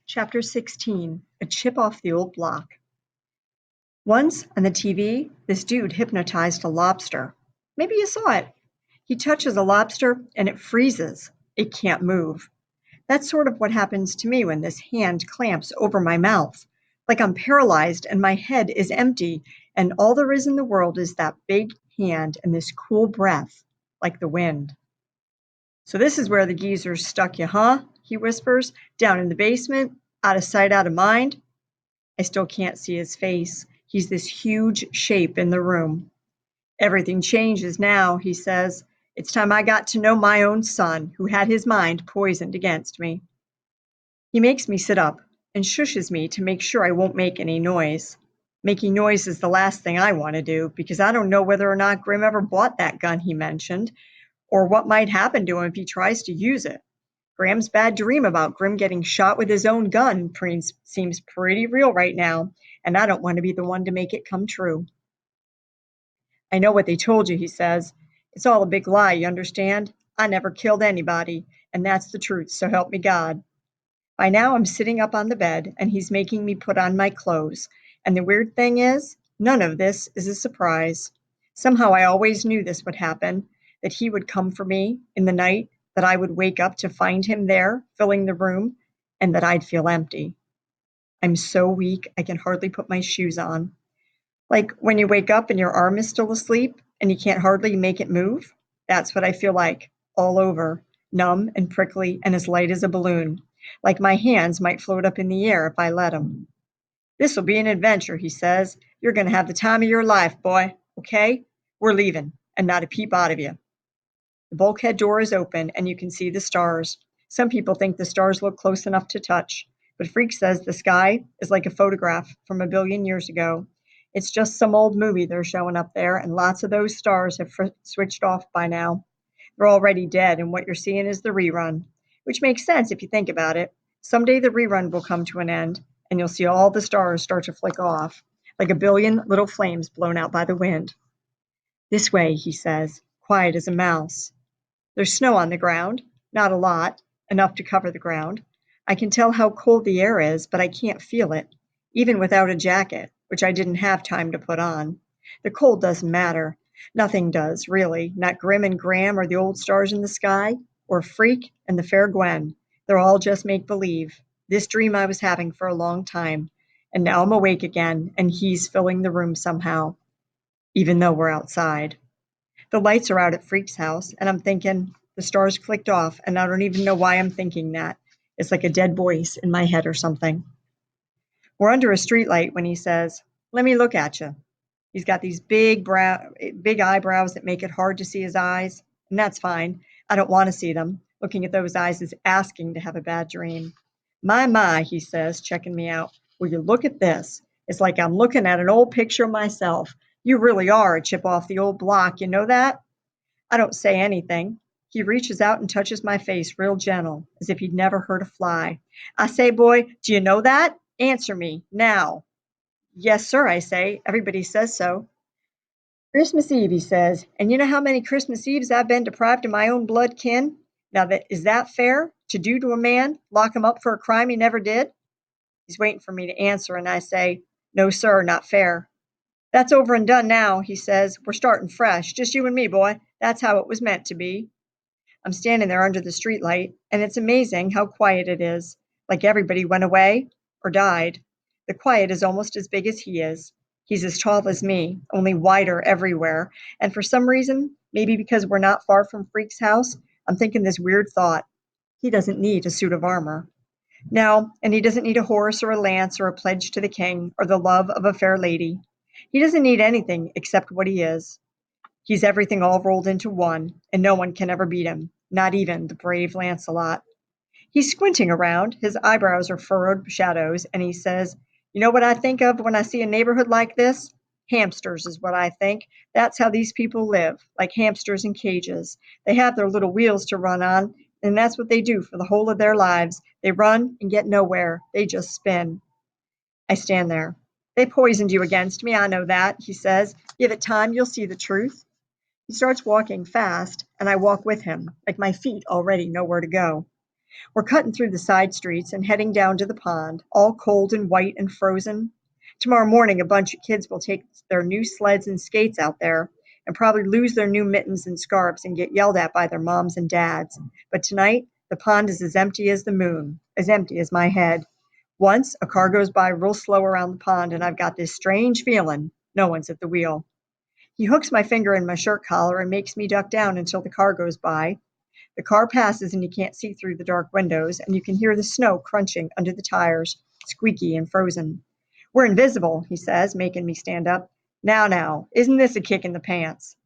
Chapter 16, A Chip Off the Old Block. Once on the TV, this dude hypnotized a lobster. Maybe you saw it. He touches a lobster and it freezes. It can't move. That's sort of what happens to me when this hand clamps over my mouth. Like I'm paralyzed and my head is empty, and all there is in the world is that big hand and this cool breath, like the wind. So this is where the geezer's stuck you, huh? He whispers, down in the basement, out of sight, out of mind. I still can't see his face. He's this huge shape in the room. Everything changes now, he says. It's time I got to know my own son, who had his mind poisoned against me. He makes me sit up and shushes me to make sure I won't make any noise. Making noise is the last thing I want to do because I don't know whether or not Grim ever bought that gun he mentioned, or what might happen to him if he tries to use it. Graham's bad dream about Grim getting shot with his own gun seems pretty real right now, and I don't want to be the one to make it come true. I know what they told you, he says. It's all a big lie, you understand? I never killed anybody, and that's the truth, so help me God. By now I'm sitting up on the bed, and he's making me put on my clothes, and the weird thing is, none of this is a surprise. Somehow I always knew this would happen, that he would come for me in the night, that I would wake up to find him there, filling the room, and that I'd feel empty. I'm so weak I can hardly put my shoes on. Like when you wake up and your arm is still asleep and you can't hardly make it move? That's what I feel like, all over, numb and prickly and as light as a balloon, like my hands might float up in the air if I let them. This'll be an adventure, he says. You're going to have the time of your life, boy, okay? We're leaving, and not a peep out of you. The bulkhead door is open, and you can see the stars. Some people think the stars look close enough to touch, but Freak says the sky is like a photograph from a billion years ago. It's just some old movie they're showing up there, and lots of those stars have switched off by now. They're already dead, and what you're seeing is the rerun, which makes sense if you think about it. Someday the rerun will come to an end, and you'll see all the stars start to flick off, like a billion little flames blown out by the wind. This way, he says, quiet as a mouse. There's snow on the ground, not a lot, enough to cover the ground. I can tell how cold the air is, but I can't feel it, even without a jacket, which I didn't have time to put on. The cold doesn't matter. Nothing does, really. Not Grim and Graham or the old stars in the sky, or Freak and the fair Gwen. They're all just make-believe. This dream I was having for a long time. And now I'm awake again, and he's filling the room somehow, even though we're outside. The lights are out at Freak's house, and I'm thinking the stars clicked off, and I don't even know why I'm thinking that. It's like a dead voice in my head or something. We're under a streetlight when he says, "Let me look at you." He's got these big eyebrows that make it hard to see his eyes, and that's fine. I don't want to see them. Looking at those eyes is asking to have a bad dream. My, he says, checking me out. Will you look at this? It's like I'm looking at an old picture of myself. You really are a chip off the old block, you know that? I don't say anything. He reaches out and touches my face real gentle, as if he'd never hurt a fly. I say, boy, do you know that? Answer me, now. Yes, sir, I say. Everybody says so. Christmas Eve, he says. And you know how many Christmas Eves I've been deprived of my own blood kin? Now, is that fair to do to a man? Lock him up for a crime he never did? He's waiting for me to answer, and I say, no, sir, not fair. That's over and done now, he says. We're starting fresh. Just you and me, boy. That's how it was meant to be. I'm standing there under the streetlight, and it's amazing how quiet it is. Like everybody went away or died. The quiet is almost as big as he is. He's as tall as me, only wider everywhere. And for some reason, maybe because we're not far from Freak's house, I'm thinking this weird thought. He doesn't need a suit of armor. No, and he doesn't need a horse or a lance or a pledge to the king or the love of a fair lady. He doesn't need anything except what he is. He's everything all rolled into one, and no one can ever beat him, not even the brave Lancelot. He's squinting around, his eyebrows are furrowed shadows, and he says, you know what I think of when I see a neighborhood like this? Hamsters is what I think. That's how these people live, like hamsters in cages. They have their little wheels to run on, and that's what they do for the whole of their lives. They run and get nowhere. They just spin. I stand there. They poisoned you against me, I know that, he says. Give it time, you'll see the truth. He starts walking fast, and I walk with him, like my feet already know where to go. We're cutting through the side streets and heading down to the pond, all cold and white and frozen. Tomorrow morning, a bunch of kids will take their new sleds and skates out there and probably lose their new mittens and scarves and get yelled at by their moms and dads. But tonight, the pond is as empty as the moon, as empty as my head. Once a car goes by real slow around the pond, and I've got this strange feeling no one's at the wheel. He hooks my finger in my shirt collar and makes me duck down until the car goes by. The car passes and you can't see through the dark windows, and you can hear the snow crunching under the tires, squeaky and frozen. We're invisible, he says, making me stand up. Now, isn't this a kick in the pants?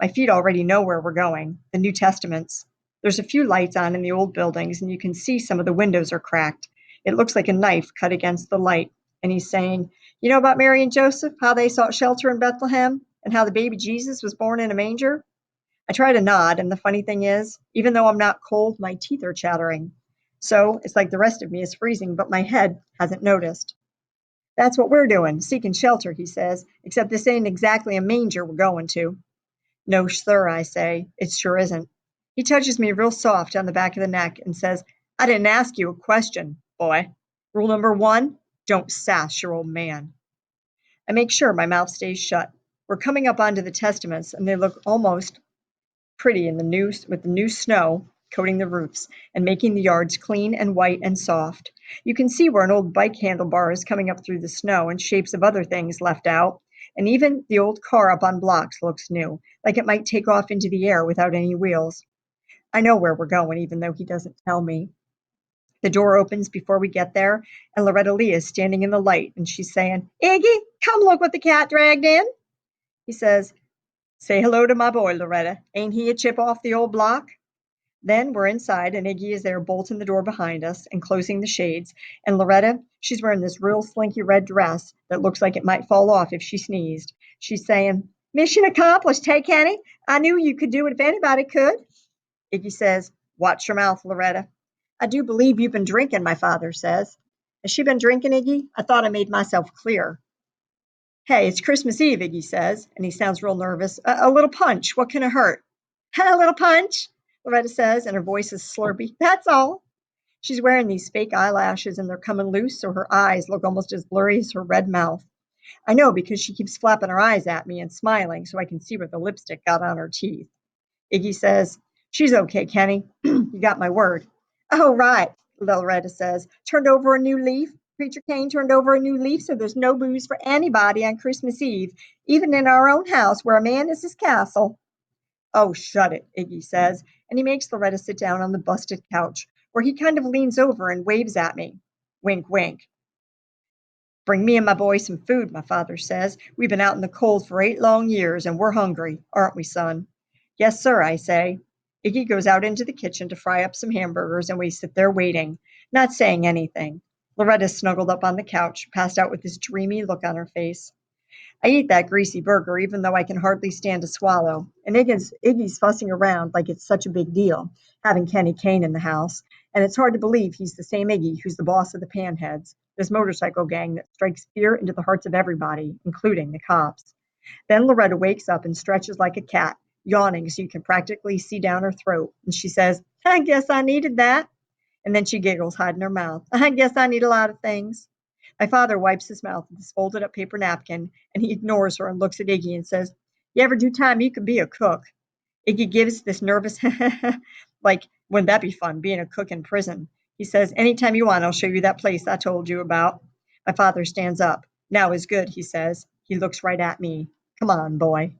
My feet already know where we're going, the New Testaments. There's a few lights on in the old buildings, and you can see some of the windows are cracked. It looks like a knife cut against the light. And he's saying, you know about Mary and Joseph, how they sought shelter in Bethlehem, and how the baby Jesus was born in a manger? I try to nod, and the funny thing is, even though I'm not cold, my teeth are chattering. So it's like the rest of me is freezing, but my head hasn't noticed. That's what we're doing, seeking shelter, he says, except this ain't exactly a manger we're going to. No, sir, I say, it sure isn't. He touches me real soft on the back of the neck and says, I didn't ask you a question, boy. Rule number one, don't sass your old man. I make sure my mouth stays shut. We're coming up onto the Testaments, and they look almost pretty in the new with the new snow coating the roofs and making the yards clean and white and soft. You can see where an old bike handlebar is coming up through the snow and shapes of other things left out. And even the old car up on blocks looks new, like it might take off into the air without any wheels. I know where we're going, even though he doesn't tell me. The door opens before we get there, and Loretta Lee is standing in the light, and she's saying, Iggy, come look what the cat dragged in. He says, say hello to my boy, Loretta. Ain't he a chip off the old block? Then we're inside, and Iggy is there bolting the door behind us and closing the shades. And Loretta, she's wearing this real slinky red dress that looks like it might fall off if she sneezed. She's saying, mission accomplished, hey, Kenny? I knew you could do it if anybody could. Iggy says, watch your mouth, Loretta. I do believe you've been drinking, my father says. Has she been drinking, Iggy? I thought I made myself clear. Hey, it's Christmas Eve, Iggy says, and he sounds real nervous. A little punch, what can it hurt? A little punch, Loretta says, and her voice is slurpy. That's all. She's wearing these fake eyelashes, and they're coming loose, so her eyes look almost as blurry as her red mouth. I know because she keeps flapping her eyes at me and smiling so I can see where the lipstick got on her teeth. Iggy says, she's okay, Kenny. You got my word. Oh, right, Loretta says. Turned over a new leaf. Preacher Kane turned over a new leaf, so there's no booze for anybody on Christmas Eve, even in our own house where a man is his castle. Oh, shut it, Iggy says, and he makes Loretta sit down on the busted couch, where he kind of leans over and waves at me. Wink, wink. Bring me and my boy some food, my father says. We've been out in the cold for 8 long years, and we're hungry, aren't we, son? Yes, sir, I say. Iggy goes out into the kitchen to fry up some hamburgers, and we sit there waiting, not saying anything. Loretta's snuggled up on the couch, passed out with this dreamy look on her face. I eat that greasy burger even though I can hardly stand to swallow, and Iggy's fussing around like it's such a big deal, having Kenny Kane in the house, and it's hard to believe he's the same Iggy who's the boss of the Panheads, this motorcycle gang that strikes fear into the hearts of everybody, including the cops. Then Loretta wakes up and stretches like a cat, yawning so you can practically see down her throat, and she says, I guess I needed that. And then she giggles, hiding her mouth. I guess I need a lot of things. My father wipes his mouth with his folded up paper napkin, and he ignores her and looks at Iggy and says, you ever do time, you could be a cook. Iggy gives this nervous, like, wouldn't that be fun, being a cook in prison? He says, anytime you want, I'll show you that place I told you about. My father stands up. Now is good, he says. He looks right at me. Come on, boy.